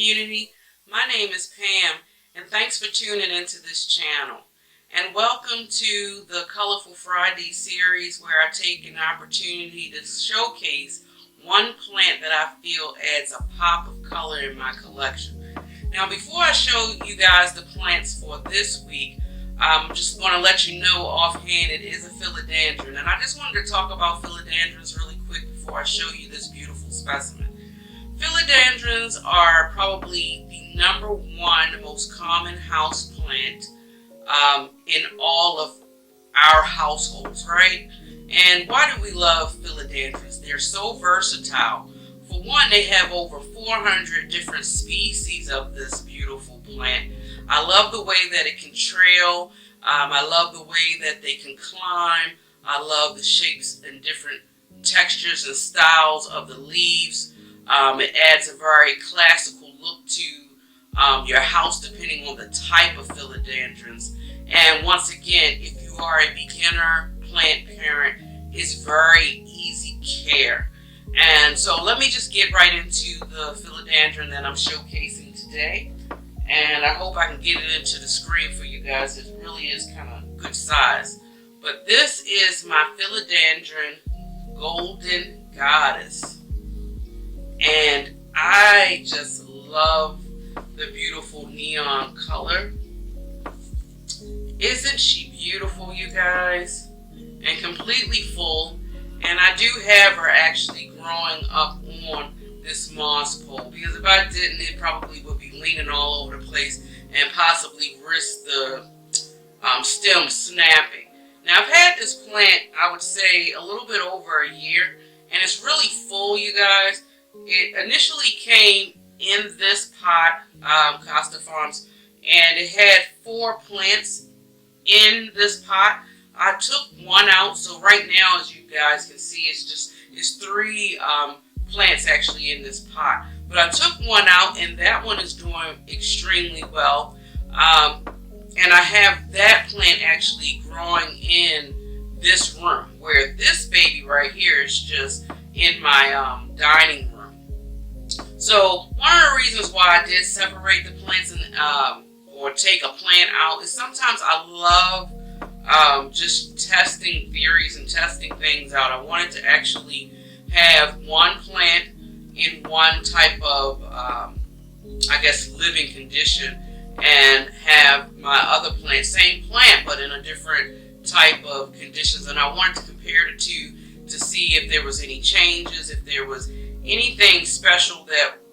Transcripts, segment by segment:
community. My name is Pam, and thanks for tuning into this channel. And welcome to the Colorful Friday series, where I take an opportunity to showcase one plant that I feel adds a pop of color in my collection. Now, before I show you guys the plants for this week, I'm just going to let you know offhand it is a philodendron. And I just wanted to talk about philodendrons really quick before I show you this beautiful specimen. Philodendrons are probably the #1 most common house plant in all of our households, right? And why do we love philodendrons? They're so versatile. For one, they have over 400 different species of this beautiful plant. I love the way that it can trail. I love the way that they can climb. I love the shapes and different textures and styles of the leaves. It adds a very classical look to your house depending on the type of philodendrons. And once again, if you are a beginner plant parent, it's very easy care. And so let me just get right into the philodendron that I'm showcasing today. And I hope I can get it into the screen for you guys. It really is kind of good size. But this is my philodendron golden goddess. And I just love the beautiful neon color. Isn't she beautiful, you guys? And completely full. And I do have her actually growing up on this moss pole, because if I didn't, it probably would be leaning all over the place and possibly risk the stem snapping. Now, I've had this plant, I would say, a little bit over a year, and it's really full, you guys. It initially came in this pot, Costa Farms, and it had 4 plants in this pot. I took one out, so right now, as you guys can see, it's 3 plants actually in this pot. But I took one out, and that one is doing extremely well. And I have that plant actually growing in this room, where this baby right here is just in my dining room. So one of the reasons why I did separate the plants and or take a plant out is sometimes I love just testing theories and testing things out. I wanted to actually have one plant in one type of, I guess, living condition, and have my other plant, same plant, but in a different type of conditions. And I wanted to compare the two to see if there was any changes, if there was anything special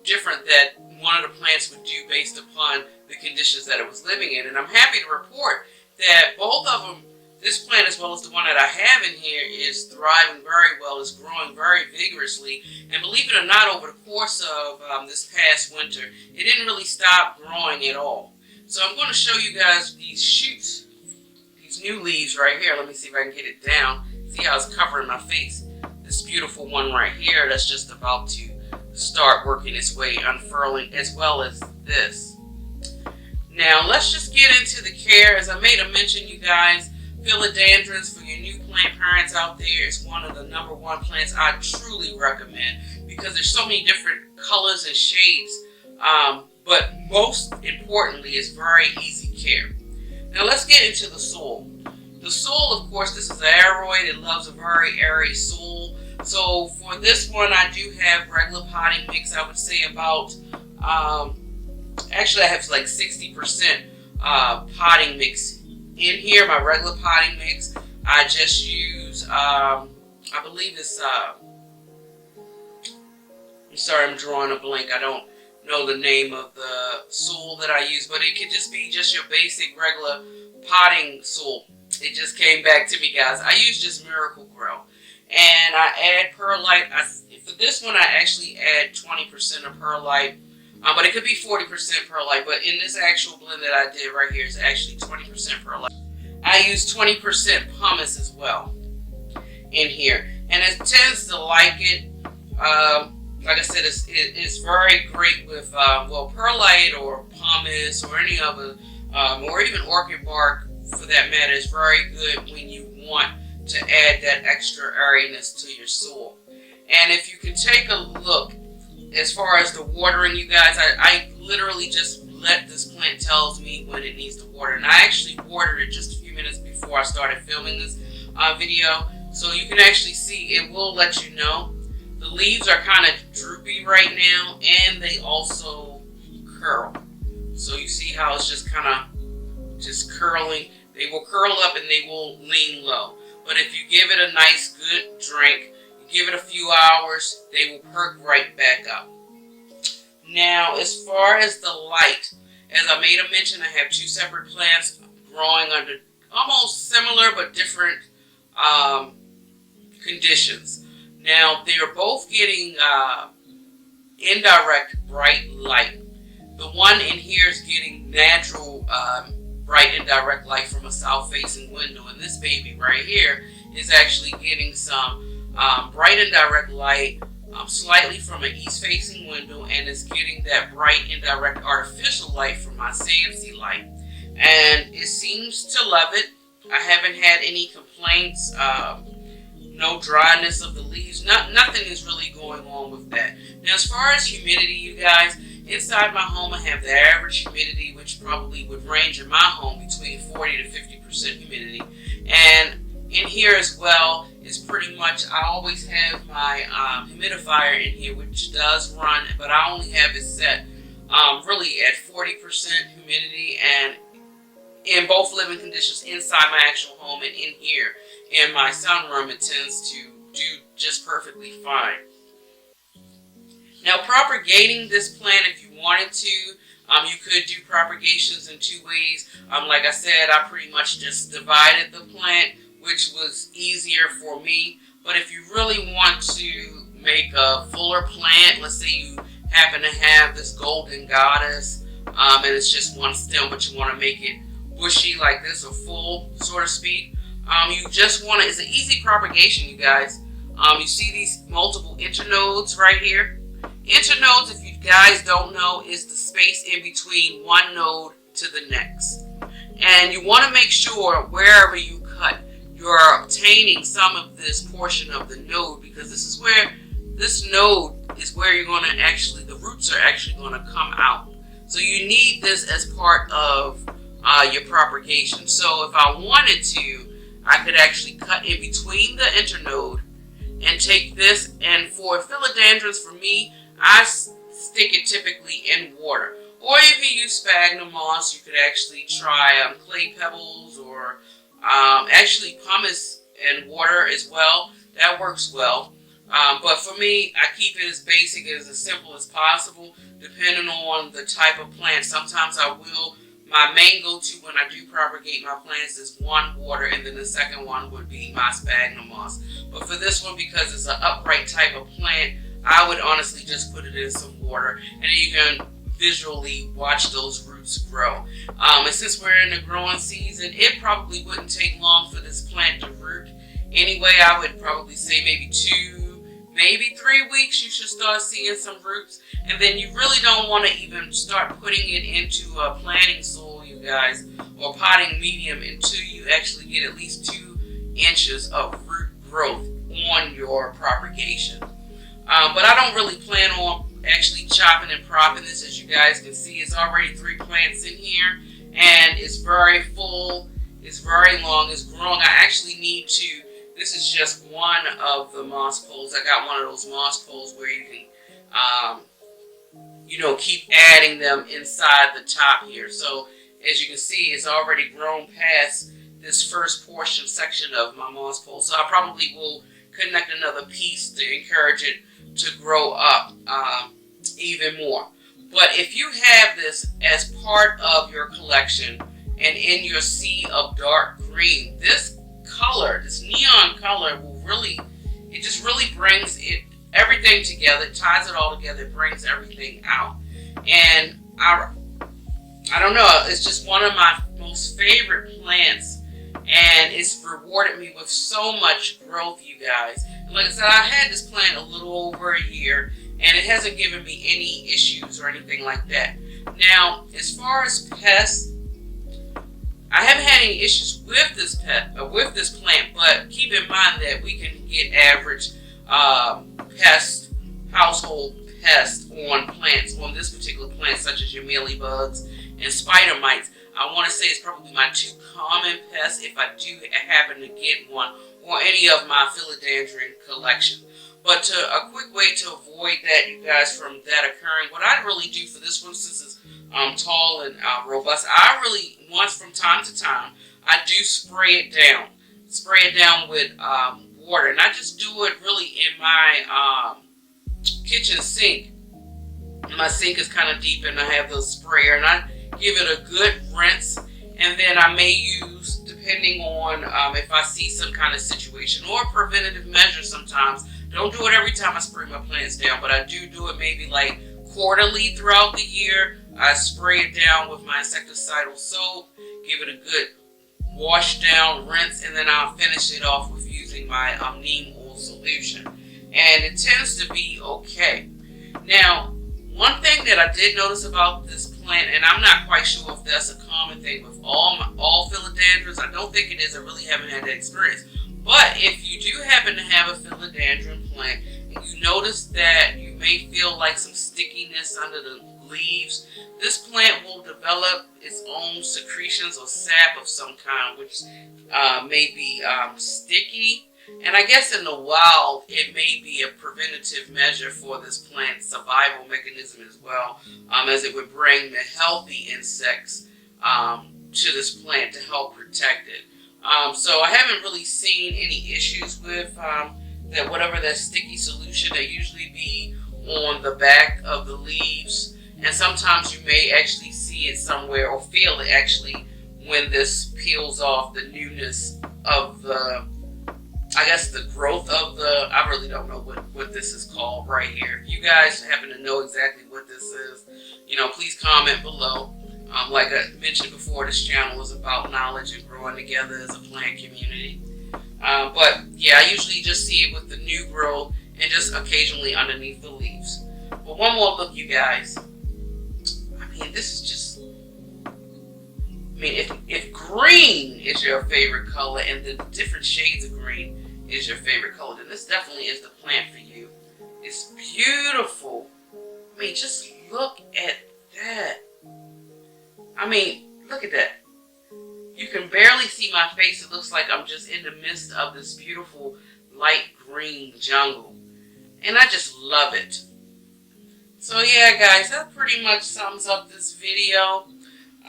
different that one of the plants would do based upon the conditions that it was living in. And I'm happy to report that both of them, this plant as well as the one that I have in here, is thriving very well, is growing very vigorously. And believe it or not, over the course of this past winter, it didn't really stop growing at all. So I'm going to show you guys these shoots, these new leaves right here. Let me see if I can get it down. See how it's covering my face. This beautiful one right here that's just about to start working its way unfurling, as well as this. Now let's just get into the care. As I made a mention, you guys, philodendrons, for your new plant parents out there, is one of the #1 plants I truly recommend, because there's so many different colors and shades, but most importantly, it's very easy care. Now let's get into the soil. The soil, of course, this is an aroid. It loves a very airy soil. So for this one, I do have regular potting mix. I would say about, actually I have like 60% potting mix in here, my regular potting mix. I just use, I believe it's, I'm sorry, I'm drawing a blank. I don't know the name of the soil that I use, but it could just be just your basic regular potting soil. It just came back to me, guys. I use just Miracle Grow. And I add perlite. For this one, I actually add 20% of perlite. But it could be 40% perlite. But in this actual blend that I did right here, is actually 20% perlite. I use 20% pumice as well in here. And it tends to like it. Like I said, it's very great with, well, perlite or pumice or any other, or even orchid bark for that matter, is very good when you want to add that extra airiness to your soil. And if you can take a look as far as the watering, you guys, I literally just let this plant tells me when it needs to water. And I actually watered it just a few minutes before I started filming this video. So you can actually see it will let you know. The leaves are kind of droopy right now, and they also curl. So you see how it's just kind of just curling. They will curl up and they will lean low. But if you give it a nice good drink, you give it a few hours, they will perk right back up. Now, as far as the light, as I made a mention, I have two separate plants growing under almost similar but different conditions. Now, they are both getting indirect bright light. The one in here is getting natural bright indirect light from a south-facing window, and this baby right here is actually getting some bright indirect light slightly from an east-facing window, and is getting that bright indirect artificial light from my CNC light. And it seems to love it. I haven't had any complaints, no dryness of the leaves, nothing is really going on with that. Now, as far as humidity, you guys, inside my home I have the average humidity, which probably would range in my home between 40 to 50% humidity. And in here as well is pretty much, I always have my humidifier in here, which does run, but I only have it set really at 40% humidity, and in both living conditions inside my actual home and in here in my sunroom, it tends to do just perfectly fine. Now, propagating this plant, if you wanted to, you could do propagations in two ways. Like I said, I pretty much just divided the plant, which was easier for me. But if you really want to make a fuller plant, let's say you happen to have this golden goddess, and it's just one stem, but you want to make it bushy like this, or full, so to speak. You just want to, it's an easy propagation, you guys. You see these multiple internodes right here. Internodes, if you guys don't know, is the space in between one node to the next. And you want to make sure wherever you cut, you're obtaining some of this portion of the node, because this is where, this node is where you're going to actually, the roots are actually going to come out. So you need this as part of your propagation. So if I wanted to, I could actually cut in between the internode and take this, and for philodendrons, for me, I stick it typically in water. Or if you use sphagnum moss, you could actually try clay pebbles, or actually pumice and water as well. That works well. But for me, I keep it as basic, as simple as possible, depending on the type of plant. Sometimes I will, my main go-to when I do propagate my plants is one, water, and then the second one would be my sphagnum moss. But for this one, because it's an upright type of plant, I would honestly just put it in some water, and then you can visually watch those roots grow. And since we're in the growing season, it probably wouldn't take long for this plant to root. Anyway, I would probably say maybe 2, maybe 3 weeks you should start seeing some roots. And then you really don't want to even start putting it into a planting soil, you guys, or potting medium, until you actually get at least 2 inches of root growth on your propagation. But I don't really plan on actually chopping and propping this. As you guys can see, it's already 3 plants in here, and it's very full, it's very long, it's growing. I actually need to, this is just one of the moss poles. I got one of those moss poles where you can, you know, keep adding them inside the top here. So as you can see, it's already grown past this first portion section of my moss pole. So I probably will connect another piece to encourage it to grow up even more. But if you have this as part of your collection and in your sea of dark green, this color, this neon color, will really, it just really brings it, everything together, it ties it all together, it brings everything out. And I don't know, it's just one of my most favorite plants, and it's rewarded me with so much growth, you guys. And like I said, I had this plant a little over a year, and it hasn't given me any issues or anything like that. Now, as far as pests, I haven't had any issues with this plant, but keep in mind that we can get average household pests on plants, on this particular plant, such as your mealybugs and spider mites. I want to say it's probably my 2 common pests if I do happen to get one, or any of my philodendron collection. But a quick way to avoid that, you guys, from that occurring, what I really do for this one, since it's tall and robust, I really, once from time to time, I do spray it down. Spray it down with water. And I just do it really in my kitchen sink. My sink is kind of deep and I have the sprayer, and I give it a good rinse, and then I may use, depending on if I see some kind of situation or preventative measures sometimes. Don't do it every time I spray my plants down, but I do it maybe like quarterly throughout the year. I spray it down with my insecticidal soap, give it a good wash down, rinse, and then I'll finish it off with using my neem oil solution. And it tends to be okay. Now, one thing that I did notice about this plant, and I'm not quite sure if that's a common thing with all philodendrons. I don't think it is. I really haven't had that experience. But if you do happen to have a philodendron plant and you notice that you may feel like some stickiness under the leaves, this plant will develop its own secretions or sap of some kind, which may be sticky. And I guess in the wild, it may be a preventative measure for this plant's survival mechanism as well, as it would bring the healthy insects to this plant to help protect it. So I haven't really seen any issues with that, whatever that sticky solution that usually be on the back of the leaves. And sometimes you may actually see it somewhere or feel it actually when this peels off the newness of the, I guess, the growth of the, I really don't know what this is called right here. If you guys happen to know exactly what this is, please comment below. Like I mentioned before, this channel is about knowledge and growing together as a plant community. But yeah, I usually just see it with the new growth and just occasionally underneath the leaves. But one more look, you guys. I mean, this is just, if green is your favorite color and the different shades of green is your favorite color, then this definitely is the plant for you. It's beautiful. I mean, just look at that. I mean, look at that. You can barely see my face. It looks like I'm just in the midst of this beautiful light green jungle. And I just love it. So yeah, guys, that pretty much sums up this video.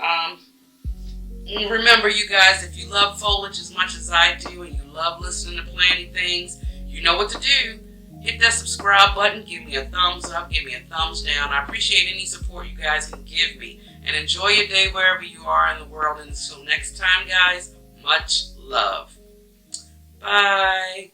And remember, you guys, if you love foliage as much as I do and you love listening to planting things, you know what to do. Hit that subscribe button, give me a thumbs up, give me a thumbs down. I appreciate any support you guys can give me. And enjoy your day wherever you are in the world. And until next time, guys, much love. Bye.